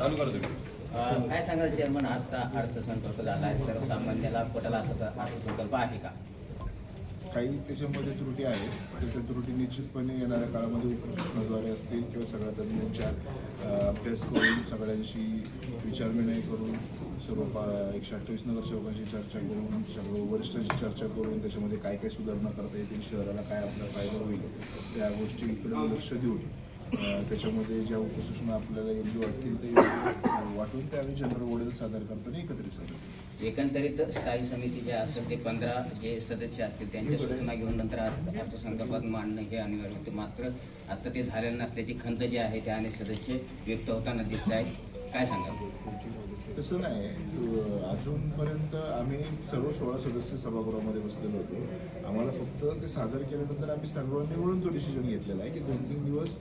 चालू करतो. काय सांगाल चेअरमन, आजचा अर्थसंकल्प झाला आहे, सर्वसामान्याला पटेल असा अर्थसंकल्प आहे का? काही त्याच्यामध्ये त्रुटी आहेत. त्याच्या त्रुटी निश्चितपणे येणाऱ्या काळामध्ये उपसूचनाद्वारे असतील किंवा सगळ्या तज्ज्ञांच्या अभ्यास करून सगळ्यांशी विचारविनिमय करून सर्व 128 नगरसेवकांची चर्चा करून सर्व वरिष्ठांची चर्चा करून त्याच्यामध्ये काय काय सुधारणा करता येतील, शहराला काय आपला फायदा होईल त्या गोष्टीकडे लक्ष देऊन त्याच्यामध्ये ज्या उपसूचना आपल्याला योग्य वाटतील ते वाटून त्या आम्ही जनरल मॉडेल सादर करताना एकत्रित सादर. एकंदरीत स्थायी समिती जे असेल ते 15 जे सदस्य असतील त्यांच्या सूचना घेऊन नंतर अर्थसंकल्पात मांडणं हे अनिवार्य होते. मात्र आता ते झालेलं नसल्याची खंत जी आहे ते अनेक सदस्य व्यक्त होताना दिसत आहेत. काय सांगाल? तसं नाही, अजूनपर्यंत आम्ही सर्व 16 सदस्य सभागृहामध्ये बसलेलो होतो. आम्हाला फक्त ते सादर केल्यानंतर आम्ही सर्वांनी मिळून तो डिसिजन घेतलेला आहे की 2-3 दिवस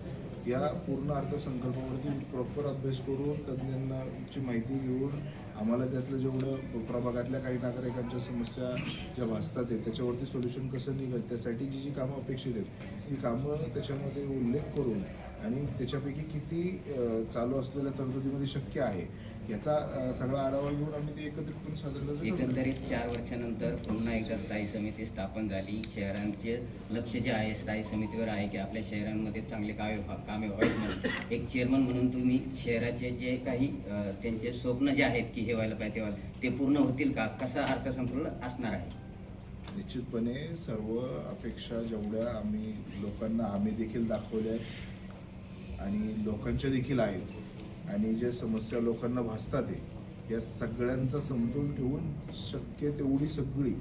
या पूर्ण अर्थसंकल्पावरती प्रॉपर अभ्यास करून तज्ज्ञांची माहिती घेऊन आम्हाला त्यातलं जेवढं प्रभागातल्या काही नागरिकांच्या समस्या ज्या भासतात आहेत त्याच्यावरती सोल्युशन कसं निघेल त्यासाठी जी कामं अपेक्षित आहेत ती कामं त्याच्यामध्ये उल्लेख करून आणि त्याच्यापैकी किती चालू असलेल्या तरतुदीमध्ये शक्य आहे याचा सगळा आढावा घेऊन आम्ही ते एकत्रितपणे सादर करतो. एकंदरीत 4 वर्षानंतर पुन्हा एकदा स्थायी समिती स्थापन झाली. शहरांचे लक्ष जे आहे स्थायी समितीवर आहे की आपल्या शहरांमध्ये चांगले कामे व्हावीत म्हणून एक चेअरमन म्हणून तुम्ही शहराचे जे काही त्यांचे स्वप्न जे आहेत की हे व्हायला पाहिजे ते पूर्ण होतील का? कसा अर्थसंकल्प असणार आहे? निश्चितपणे सर्व अपेक्षा जेवढ्या आम्ही लोकांना आम्ही देखील दाखवल्या आहेत आणि लोकांच्या देखील आहेत आणि ज्या समस्या लोकांना भासतात आहे या सगळ्यांचा समतोल ठेवून शक्य तेवढी सगळी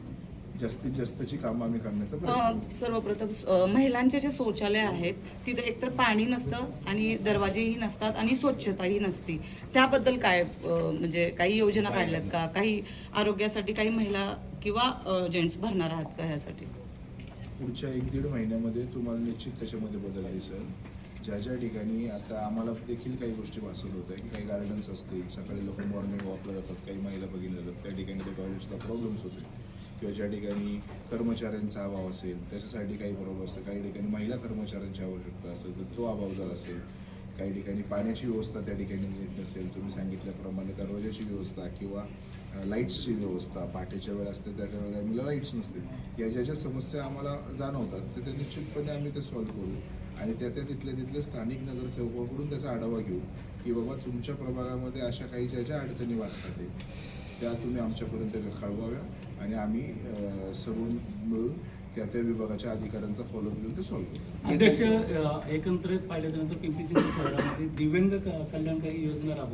जास्तीत जास्तची कामं आम्ही करण्याचा प्रयत्न. सर्वप्रथम महिलांचे जे शौचालय आहेत तिथे एकतर पाणी नसतं आणि दरवाजेही नसतात आणि स्वच्छताही नसती. त्याबद्दल काय म्हणजे काही योजना काढल्यात का? काही आरोग्यासाठी काही महिला किंवा जेंट्स भरणार आहात का ह्यासाठी? पुढच्या 1-1.5 महिन्यामध्ये तुम्हाला निश्चित त्याच्यामध्ये बदल दिसेल. ज्या ज्या ठिकाणी आता आम्हाला देखील काही गोष्टी भासत होत्या की काही गार्डन्स असतील, सकाळी लोक मॉर्निंग वॉकला जातात, काही महिला बघितल्या जातात, त्या ठिकाणी त्या टॉयलेट्सला प्रॉब्लेम्स होते किंवा ज्या ठिकाणी कर्मचाऱ्यांचा अभाव असेल त्याच्यासाठी काही प्रॉब्लेम असतं, काही ठिकाणी महिला कर्मचाऱ्यांची आवश्यकता असेल तर तो अभाव जर असेल, काही ठिकाणी पाण्याची व्यवस्था त्या ठिकाणी नीट नसेल, तुम्ही सांगितल्याप्रमाणे दरवाजाची व्यवस्था किंवा लाईट्सची व्यवस्था पहाटेच्या वेळ असते त्या टायमिंगला लाईट्स नसतील, या ज्या ज्या समस्या आम्हाला जाणवतात तर ते निश्चितपणे आम्ही ते सॉल्व्ह करू आणि तिथले स्थानिक नगरसेवकाकडून त्याचा आढावा घेऊ की बाबा तुमच्या प्रभागामध्ये अशा काही ज्या ज्या अडचणी वाचतात त्या तुम्ही आमच्यापर्यंत कळवाव्या आणि आम्ही सर्व मिळून त्या विभागाच्या अधिकाऱ्यांचा फॉलोअप घेऊन ते सॉल्व्ह करू. अध्यक्ष, एकंदरीत पाहिल्यानंतर पिंपरी चिंचवड शहरामध्ये दिव्यांग कल्याणकारी योजना राबवली.